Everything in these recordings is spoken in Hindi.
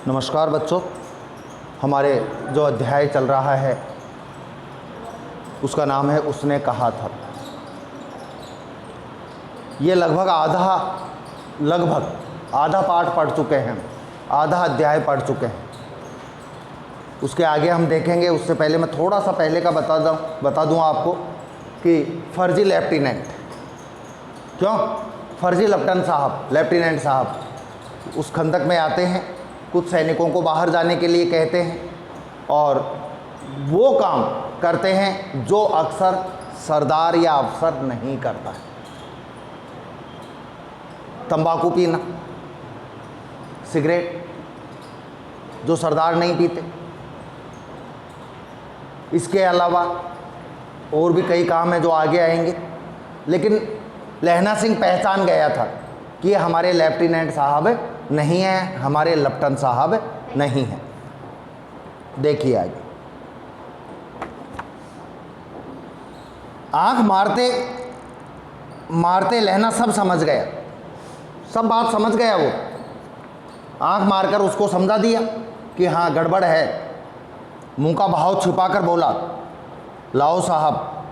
नमस्कार बच्चों, हमारे जो अध्याय चल रहा है उसका नाम है उसने कहा था। ये लगभग आधा पाठ पढ़ चुके हैं, आधा अध्याय पढ़ चुके हैं। उसके आगे हम देखेंगे। उससे पहले मैं थोड़ा सा पहले का बता दूं आपको कि फर्जी लेफ्टिनेंट, क्यों फर्जी लेफ्टिनेंट साहब उस खंदक में आते हैं, कुछ सैनिकों को बाहर जाने के लिए कहते हैं और वो काम करते हैं जो अक्सर सरदार या अफसर नहीं करता है। तंबाकू पीना, सिगरेट, जो सरदार नहीं पीते। इसके अलावा और भी कई काम हैं जो आगे आएंगे, लेकिन लहना सिंह पहचान गया था कि ये हमारे लेफ्टिनेंट साहब नहीं हैं, हमारे लेफ्टिनेंट साहब नहीं हैं। देखिए आगे, आंख मारते मारते लहना सब समझ गया, सब बात समझ गया। वो आंख मारकर उसको समझा दिया कि हाँ गड़बड़ है। मुंह का भाव छुपाकर बोला, लाओ साहब,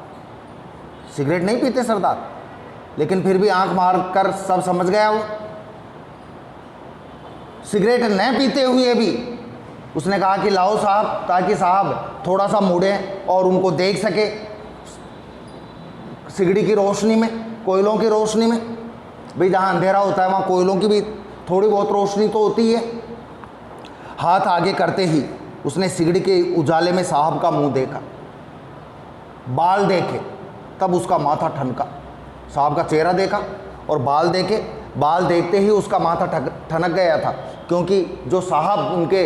सिगरेट नहीं पीते सरदार, लेकिन फिर भी आंख मारकर सब समझ गया। वो सिगरेट न पीते हुए भी उसने कहा कि लाओ साहब, ताकि साहब थोड़ा सा मुड़ें और उनको देख सके सिगड़ी की रोशनी में, कोयलों की रोशनी में। भाई जहाँ अंधेरा होता है वहाँ कोयलों की भी थोड़ी बहुत रोशनी तो होती है। हाथ आगे करते ही उसने सिगड़ी के उजाले में साहब का मुंह देखा, बाल देखे, तब उसका माथा ठनका। साहब का चेहरा देखा और बाल देखे, बाल देखते ही उसका माथा ठनक गया था, क्योंकि जो साहब उनके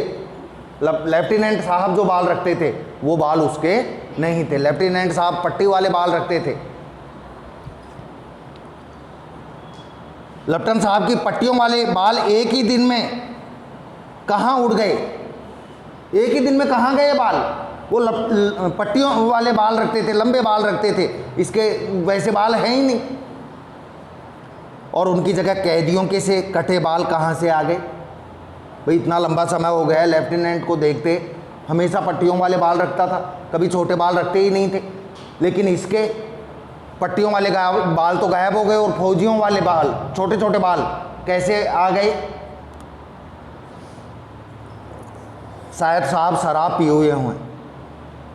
लेफ्टिनेंट साहब जो बाल रखते थे वो बाल उसके नहीं थे। लेफ्टिनेंट साहब पट्टी वाले बाल रखते थे। लेफ्टिनेंट साहब की पट्टियों वाले बाल एक ही दिन में कहाँ उड़ गए, एक ही दिन में कहाँ गए बाल। वो पट्टियों वाले बाल रखते थे, लंबे बाल रखते थे, इसके वैसे बाल हैं ही नहीं। और उनकी जगह कैदियों के से कटे बाल कहाँ से आ गए। भाई इतना लंबा समय हो गया लेफ्टिनेंट को देखते, हमेशा पट्टियों वाले बाल रखता था, कभी छोटे बाल रखते ही नहीं थे। लेकिन इसके पट्टियों वाले बाल तो गायब हो गए और फौजियों वाले बाल, छोटे छोटे बाल कैसे आ गए। शायद साहब शराब पिए हुए हों।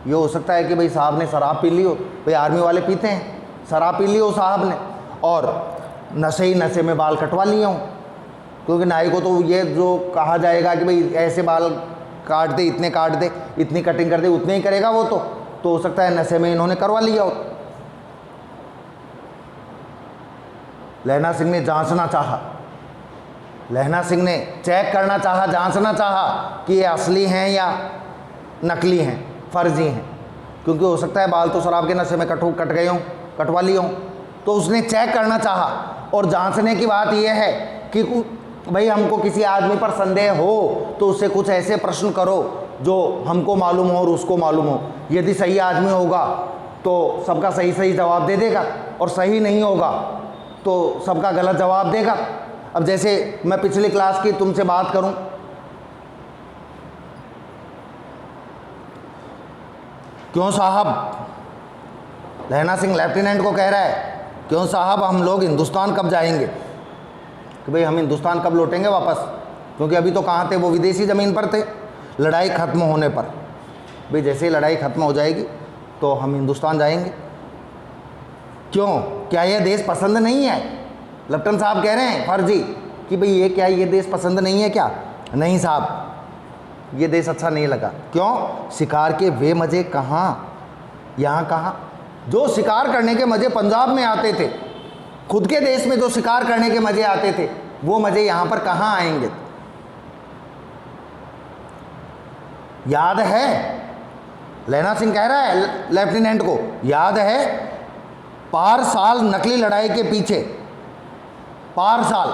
ये हो सकता है कि भाई साहब ने शराब पी ली हो। भाई आर्मी वाले पीते हैं, शराब पी ली हो साहब ने और नशे ही नशे में बाल कटवा लिए हों। क्योंकि नाई को तो ये जो कहा जाएगा कि भाई ऐसे बाल काट दे, इतने काट दे, इतनी कटिंग कर दे, उतने ही करेगा वो तो हो सकता है नशे में इन्होंने करवा लिया हो। लहना सिंह ने जांचना चाहा, लहना सिंह ने चेक करना चाहा, जांचना चाहा कि ये असली हैं या नकली हैं, फर्जी हैं। क्योंकि हो सकता है बाल तो शराब के नशे में कट गए हों, कटवा लिए हों। तो उसने चेक करना चाहा। और जांचने की बात यह है कि भाई हमको किसी आदमी पर संदेह हो तो उससे कुछ ऐसे प्रश्न करो जो हमको मालूम हो और उसको मालूम हो। यदि सही आदमी होगा तो सबका सही सही जवाब दे देगा, और सही नहीं होगा तो सबका गलत जवाब देगा। अब जैसे मैं पिछली क्लास की तुमसे बात करूं, क्यों साहब, लहना सिंह लेफ्टिनेंट को कह रहा है, क्यों साहब हम लोग हिंदुस्तान कब जाएंगे, कि भाई हम हिंदुस्तान कब लौटेंगे वापस। क्योंकि अभी तो कहाँ थे, वो विदेशी ज़मीन पर थे। लड़ाई ख़त्म होने पर, भाई जैसे ही लड़ाई ख़त्म हो जाएगी तो हम हिंदुस्तान जाएंगे। क्यों, क्या यह देश पसंद नहीं है। लेफ्टिनेंट साहब कह रहे हैं फर्जी कि भाई ये क्या, ये देश पसंद नहीं है क्या। नहीं साहब, ये देश अच्छा नहीं लगा। क्यों, शिकार के वे मज़े कहाँ, यहाँ कहाँ। जो शिकार करने के मज़े पंजाब में आते थे, खुद के देश में जो शिकार करने के मज़े आते थे, वो मज़े यहाँ पर कहाँ आएंगे। याद है, लहना सिंह कह रहा है लेफ्टिनेंट को, याद है पार साल नकली लड़ाई के पीछे, पार साल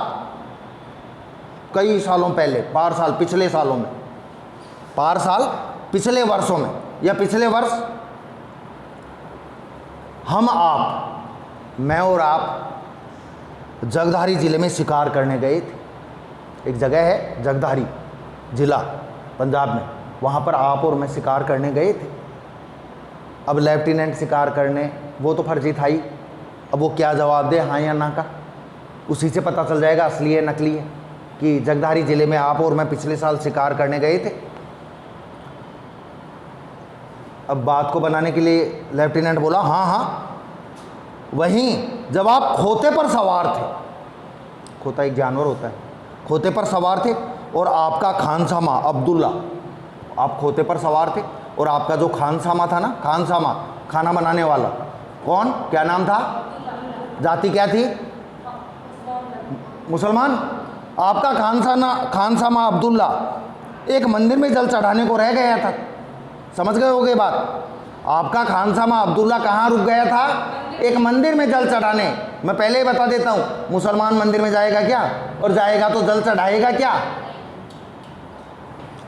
कई सालों पहले, पार साल पिछले सालों में, पार साल पिछले वर्षों में या पिछले वर्ष हम आप, मैं और आप जगधारी ज़िले में शिकार करने गए थे। एक जगह है जगधारी, ज़िला पंजाब में, वहाँ पर आप और मैं शिकार करने गए थे। अब लेफ्टिनेंट शिकार करने, वो तो फर्जी था ही, अब वो क्या जवाब दे, हाँ या ना का, उसी से पता चल जाएगा असली है नकली है, कि जगधारी ज़िले में आप और मैं पिछले साल शिकार करने गए थे। अब बात को बनाने के लिए लेफ्टिनेंट बोला, हाँ हाँ। वहीं जब आप खोते पर सवार थे, खोता एक जानवर होता है, खोते पर सवार थे और आपका खानसामा अब्दुल्ला, आप खोते पर सवार थे और आपका जो खानसामा था ना, खानसामा खाना बनाने वाला, कौन, क्या नाम था, जाति क्या थी, मुसलमान। आपका खानसामा अब्दुल्ला एक मंदिर में जल चढ़ाने को रह गया था। समझ गए होगे बात। आपका खानसामा अब्दुल्ला कहाँ रुक गया था, एक मंदिर में जल चढ़ाने। मैं पहले ही बता देता हूँ, मुसलमान मंदिर में जाएगा क्या, और जाएगा तो जल चढ़ाएगा क्या,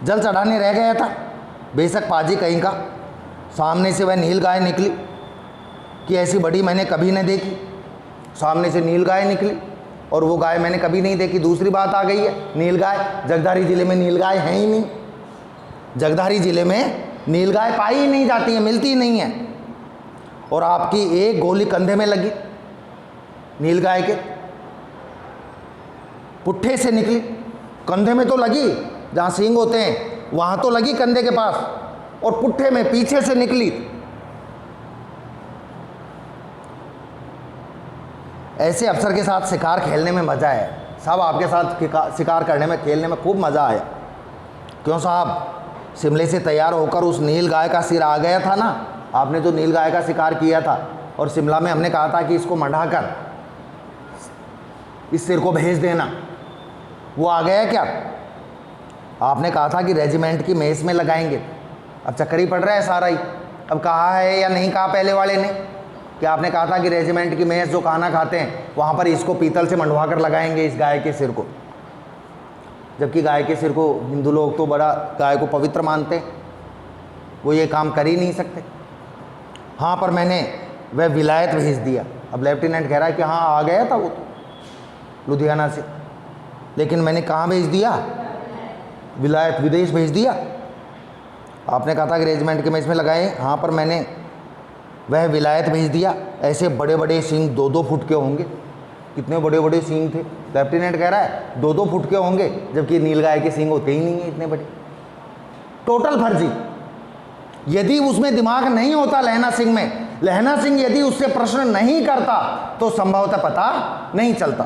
जल चढ़ाने रह गया था। बेशक पाजी कहीं का, सामने से वह नील गाय निकली कि ऐसी बड़ी मैंने कभी नहीं देखी, सामने से नील गाय निकली और वो गाय मैंने कभी नहीं देखी। दूसरी बात आ गई है, नील गाय, जगधारी ज़िले में नील गाय है ही नहीं, जगधारी ज़िले में नील गाय पाई ही नहीं जाती है, मिलती ही नहीं है। और आपकी एक गोली कंधे में लगी, नील गाय के पुट्ठे से निकली, कंधे में तो लगी, जहाँ सींग होते हैं वहाँ तो लगी कंधे के पास, और पुट्ठे में पीछे से निकली। ऐसे अफसर के साथ शिकार खेलने में मज़ा है साहब, आपके साथ शिकार करने में, खेलने में खूब मज़ा आया। क्यों साहब, शिमले से तैयार होकर उस नील गाय का सिर आ गया था ना, आपने जो नील गाय का शिकार किया था, और शिमला में हमने कहा था कि इसको मढ़ाकर इस सिर को भेज देना, वो आ गया क्या। आपने कहा था कि रेजिमेंट की मेस में लगाएंगे, अब चक्कर ही पड़ रहा है सारा ही। अब कहा है या नहीं कहा पहले वाले ने, कि आपने कहा था कि रेजिमेंट की मेस जो खाना खाते हैं वहाँ पर इसको पीतल से मंडवा कर लगाएंगे इस गाय के सिर को, जबकि गाय के सिर को हिंदू लोग तो बड़ा गाय को पवित्र मानते हैं, वो ये काम कर ही नहीं सकते। हाँ, पर मैंने वह विलायत भेज दिया। अब लेफ्टिनेंट कह रहा है कि हाँ आ गया था वो तो लुधियाना से, लेकिन मैंने कहाँ भेज दिया, विलायत, विदेश भेज दिया। आपने कहा था कि रेजिमेंट के मेस में लगाए, हाँ, पर मैंने वह विलायत भेज दिया। ऐसे बड़े बड़े सींग 2-2 फुट के होंगे, कितने बड़े बड़े सींग थे। लेफ्टिनेंट कह रहा है 2-2 फुट के होंगे, जबकि नील गाय के सींग होते ही नहीं है इतने बड़े। टोटल फर्जी। यदि उसमें दिमाग नहीं होता लहना सिंह में, लहना सिंह यदि उससे प्रश्न नहीं करता तो संभवतः पता नहीं चलता।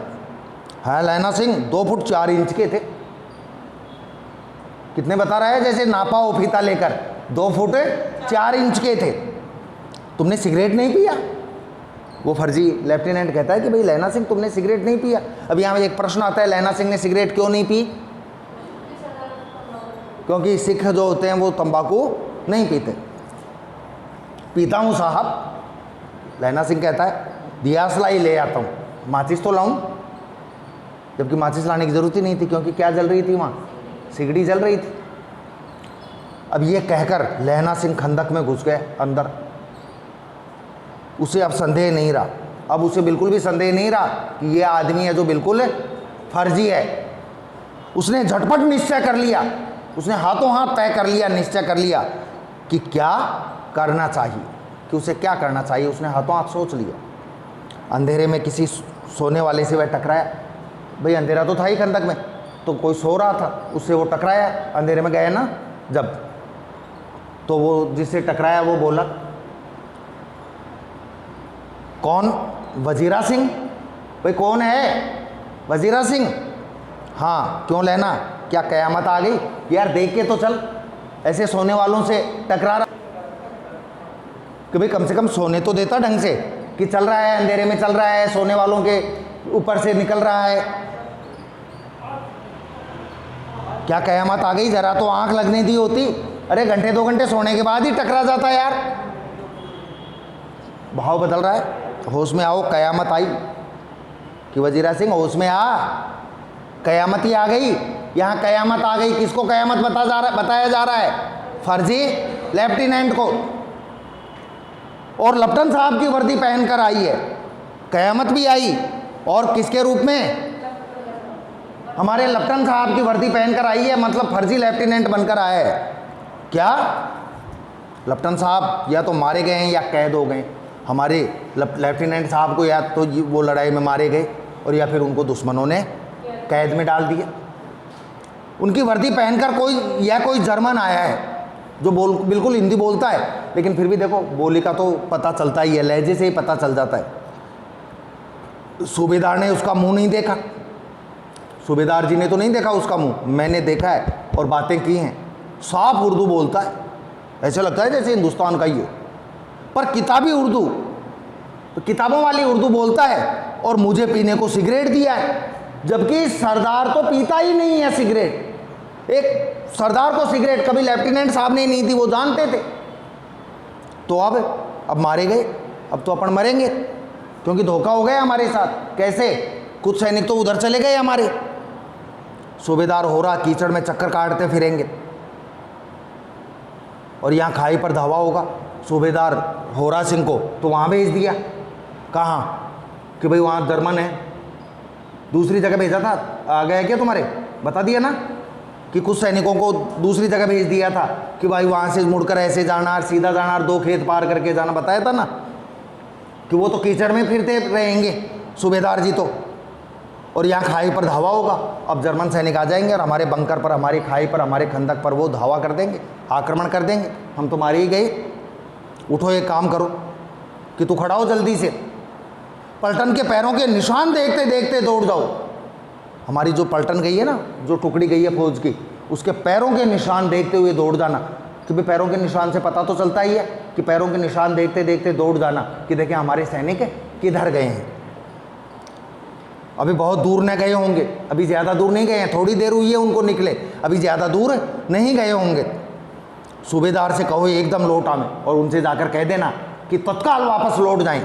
हाँ, लहना सिंह 2 फुट 4 इंच के थे। कितने बता रहा है, जैसे नापा हो फीता लेकर, 2 फुट 4 इंच के थे। तुमने सिगरेट नहीं पिया, वो फर्जी लेफ्टिनेंट कहता है कि भाई लहना सिंह तुमने सिगरेट नहीं पिया। अब यहाँ एक प्रश्न आता है, लहना सिंह ने सिगरेट क्यों नहीं पी, क्योंकि सिख जो होते हैं वो तंबाकू नहीं पीते। पीता हूँ साहब, लहना सिंह कहता है दियासला ही ले आता हूँ, माचिस तो लाऊं, जबकि माचिस लाने की जरूरत ही नहीं थी, क्योंकि क्या जल रही थी वहाँ, सिगड़ी जल रही थी। अब ये कहकर लहना सिंह खंदक में घुस गए अंदर। उसे अब संदेह नहीं रहा, अब उसे बिल्कुल भी संदेह नहीं रहा कि ये आदमी है जो बिल्कुल फर्जी है। उसने झटपट निश्चय कर लिया, उसने हाथों हाथ तय कर लिया, निश्चय कर लिया कि क्या करना चाहिए, कि उसे क्या करना चाहिए। उसने हाथों हाथ सोच लिया। अंधेरे में किसी सोने वाले से वह टकराया। भाई अंधेरा तो था ही खंदक में, तो कोई सो रहा था, उससे वो टकराया। अंधेरे में गए ना जब, तो वो जिससे टकराया वो बोला, कौन, वजीरा सिंह। भाई कौन है, वजीरा सिंह। हाँ, क्यों लेना, क्या कयामत आ गई यार, देख के तो चल, ऐसे सोने वालों से टकरा रहा, कि भाई कम से कम सोने तो देता ढंग से, कि चल रहा है अंधेरे में, चल रहा है, सोने वालों के ऊपर से निकल रहा है, क्या कयामत आ गई, जरा तो आंख लगने दी होती। अरे घंटे 2 घंटे सोने के बाद ही टकरा जाता यार। भाव बदल रहा है, होश में आओ, कयामत आई। कि वजीरा सिंह होश में आ, कयामत ही आ गई। यहाँ कयामत आ गई, किसको कयामत बताया जा रहा है, फर्जी लेफ्टिनेंट को। और लेफ्टिनेंट साहब की वर्दी पहनकर आई है, कयामत भी आई, और किसके रूप में, हमारे लेफ्टिनेंट साहब की वर्दी पहनकर आई है, मतलब फर्जी लेफ्टिनेंट बनकर आया है क्या? लेफ्टिनेंट साहब या तो मारे गए हैं या कैद हो गए। हमारे लेफ्टिनेंट साहब को या तो वो लड़ाई में मारे गए और या फिर उनको दुश्मनों ने कैद में डाल दिया। उनकी वर्दी पहनकर कोई जर्मन आया है जो बिल्कुल हिंदी बोलता है, लेकिन फिर भी देखो बोली का तो पता चलता ही है, लहजे से ही पता चल जाता है। सूबेदार ने उसका मुंह नहीं देखा, सूबेदार जी ने तो नहीं देखा उसका मुंह, मैंने देखा है और बातें की हैं। साफ उर्दू बोलता है, ऐसा लगता है जैसे हिंदुस्तान का ही हो, पर किताबी उर्दू, तो किताबों वाली उर्दू बोलता है। और मुझे पीने को सिगरेट दिया है, जबकि सरदार तो पीता ही नहीं है सिगरेट। एक सरदार को सिगरेट कभी लेफ्टिनेंट साहब ने नहीं दी, वो जानते थे। तो अब मारे गए, अब तो अपन मरेंगे क्योंकि धोखा हो गया हमारे साथ। कैसे? कुछ सैनिक तो उधर चले गए हमारे। सूबेदार हो रहा कीचड़ में चक्कर काटते फिरेंगे और यहाँ खाई पर धावा होगा। सूबेदार होरा सिंह को तो वहाँ भेज दिया, कहाँ कि भाई वहाँ जर्मन है, दूसरी जगह भेजा था। आ गया क्या तुम्हारे? बता दिया ना कि कुछ सैनिकों को दूसरी जगह भेज दिया था कि भाई वहाँ से मुड़कर ऐसे जाना, सीधा जाना, 2 खेत पार करके जाना, बताया था ना कि वो तो कीचड़ में फिरते रहेंगे सूबेदार जी तो, और यहाँ खाई पर धावा होगा। अब जर्मन सैनिक आ जाएंगे और हमारे बंकर पर, हमारी खाई पर, हमारे खंदक पर वो धावा कर देंगे, आक्रमण कर देंगे, हम तो मारे ही गए। उठो, एक काम करो कि तू खड़ा हो, जल्दी से पलटन के पैरों के निशान देखते देखते दौड़ जाओ। हमारी जो पलटन गई है ना, जो टुकड़ी गई है फौज की, उसके पैरों के निशान देखते हुए दौड़ जाना। कि भाई पैरों के निशान से पता तो चलता ही है कि पैरों के निशान देखते देखते दौड़ जाना कि देखें हमारे सैनिक किधर गए हैं। अभी बहुत दूर न गए होंगे, अभी ज़्यादा दूर नहीं गए हैं, थोड़ी देर हुई है उनको निकले, अभी ज़्यादा दूर नहीं गए होंगे। सूबेदार से कहो एकदम लौट आवे और उनसे जाकर कह देना कि तत्काल वापस लौट जाएं।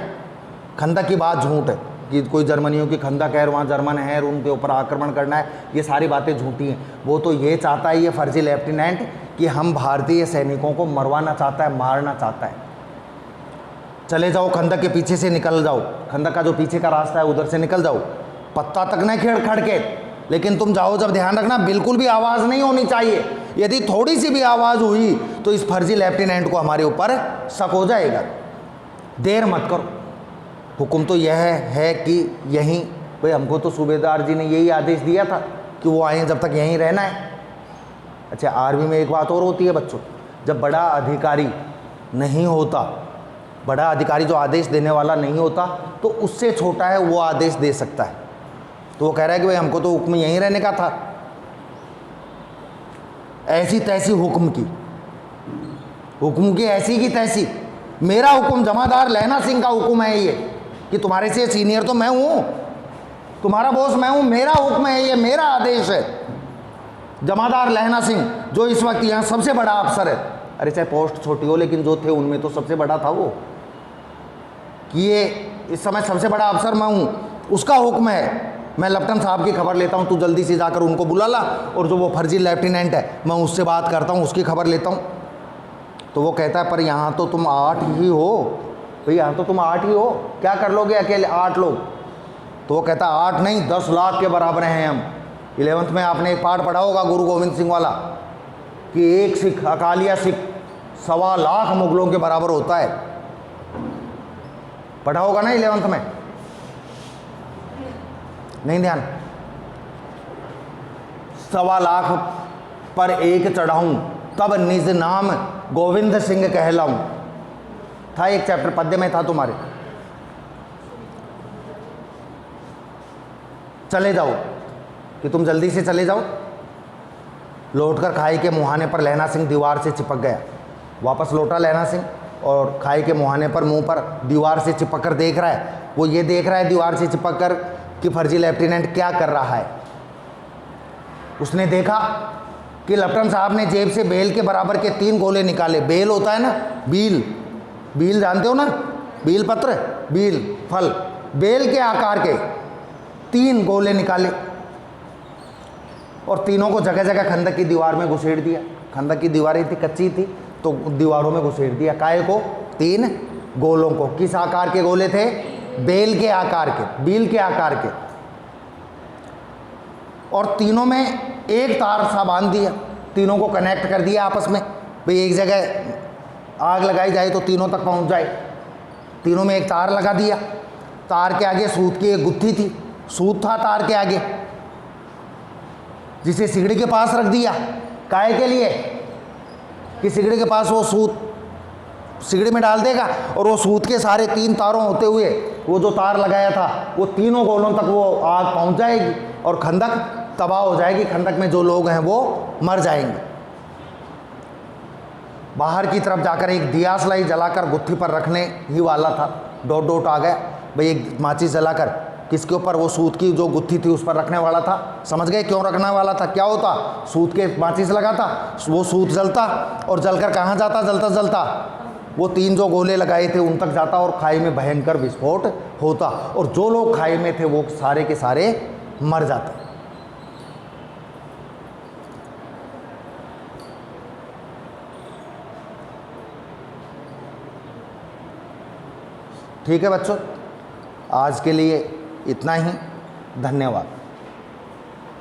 खंदक की बात झूठ है कि कोई जर्मनियों की खंदक है, वहाँ जर्मन है और उनके ऊपर आक्रमण करना है, ये सारी बातें झूठी हैं। वो तो ये चाहता है, ये फर्जी लेफ्टिनेंट, कि हम भारतीय सैनिकों को मरवाना चाहता है, मारना चाहता है। चले जाओ, खंदक के पीछे से निकल जाओ, खंदक का जो पीछे का रास्ता है उधर से निकल जाओ, पत्ता तक नहीं खेड़ के, लेकिन तुम जाओ जब ध्यान रखना बिल्कुल भी आवाज़ नहीं होनी चाहिए। यदि थोड़ी सी भी आवाज़ हुई तो इस फर्जी लेफ्टिनेंट को हमारे ऊपर शक हो जाएगा। देर मत करो। हुक्म तो यह है कि यहीं, भाई हमको तो सूबेदार जी ने यही आदेश दिया था कि वो आए, जब तक यहीं रहना है। अच्छा, आर्मी में एक बात और होती है बच्चों, जब बड़ा अधिकारी नहीं होता, बड़ा अधिकारी जो आदेश देने वाला नहीं होता, तो उससे छोटा है वो आदेश दे सकता है। तो वो कह रहा है कि भाई हमको तो हुक्म यहीं रहने का था। ऐसी तैसी हुक्म की ऐसी की तैसी। मेरा हुक्म, जमादार लहना सिंह का हुक्म है ये कि तुम्हारे से सीनियर तो मैं हूँ, तुम्हारा बॉस मैं हूँ, मेरा हुक्म है ये, मेरा आदेश है। जमादार लहना सिंह जो इस वक्त यहाँ सबसे बड़ा अफसर है, अरे चाहे पोस्ट छोटी हो लेकिन जो थे उनमें तो सबसे बड़ा था वो, कि ये इस समय सबसे बड़ा अफसर मैं हूँ, उसका हुक्म है। मैं लेफ्टिनेंट साहब की खबर लेता हूँ, तू जल्दी से जाकर उनको बुला ला, और जो वो फर्जी लेफ्टिनेंट है मैं उससे बात करता हूँ, उसकी खबर लेता हूँ। तो वो कहता है पर यहाँ तो तुम 8 ही हो भाई, यहाँ तो तुम 8 ही हो, क्या कर लोगे अकेले 8 लोग? तो वो कहता है 8 नहीं 10 लाख के बराबर हैं हम। 11th में आपने एक पाठ पढ़ा होगा गुरु गोविंद सिंह वाला कि एक सिख, अकालिया सिख 1.25 लाख मुगलों के बराबर होता है, पढ़ा होगा ना 11th में? नहीं ध्यान? 1.25 लाख पर एक चढ़ाऊं, तब निज नाम गोविंद सिंह कहलाऊं, था एक चैप्टर, पद्य में था तुम्हारे। चले जाओ कि तुम जल्दी से चले जाओ। लौटकर खाई के मुहाने पर लहना सिंह दीवार से चिपक गया। वापस लौटा लहना सिंह और खाई के मुहाने पर, मुंह पर दीवार से चिपक कर देख रहा है। वो ये देख रहा है दीवार से चिपक कर कि फर्जी लेफ्टिनेंट क्या कर रहा है। उसने देखा कि लेफ्टिनेंट साहब ने जेब से बेल के बराबर के 3 गोले निकाले। बेल होता है ना, बील, बील जानते हो ना, बील पत्र, बील फल, बेल के आकार के 3 गोले निकाले और तीनों को जगह जगह खंदक की दीवार में घुसेड़ दिया। खंदक की दीवारें थी, कच्ची थी, तो दीवारों में घुसेड़ दिया। काहे को? 3 गोलों को। किस आकार के गोले थे? बेल के आकार के, बील के आकार के। और तीनों में एक तार सा बांध दिया, तीनों को कनेक्ट कर दिया आपस में, भाई एक जगह आग लगाई जाए तो तीनों तक पहुंच जाए। तीनों में एक तार लगा दिया, तार के आगे सूत की एक गुत्थी थी, सूत था तार के आगे, जिसे सिगड़ी के पास रख दिया। काहे के लिए कि सिगड़ी के पास वो सूत सिगड़ी में डाल देगा और वो सूत के सारे 3 तारों होते हुए वो जो तार लगाया था वो तीनों गोलों तक वो आग पहुंच जाएगी और खंदक तबाह हो जाएगी। खंदक में जो लोग हैं वो मर जाएंगे। बाहर की तरफ जाकर एक दिया सलाई जलाकर गुत्थी पर रखने ही वाला था, डॉट डॉट आ गया, भाई एक माचिस जलाकर किसके ऊपर, वो सूत की जो गुत्थी थी उस पर रखने वाला था। समझ गए क्यों रखने वाला था? क्या होता, सूत के माचिस लगाता, वो सूत जलता और जलकर कहाँ जाता, जलता जलता वो 3 जो गोले लगाए थे उन तक जाता और खाई में भयंकर विस्फोट होता और जो लोग खाई में थे वो सारे के सारे मर जाते। ठीक है बच्चों, आज के लिए इतना ही। धन्यवाद।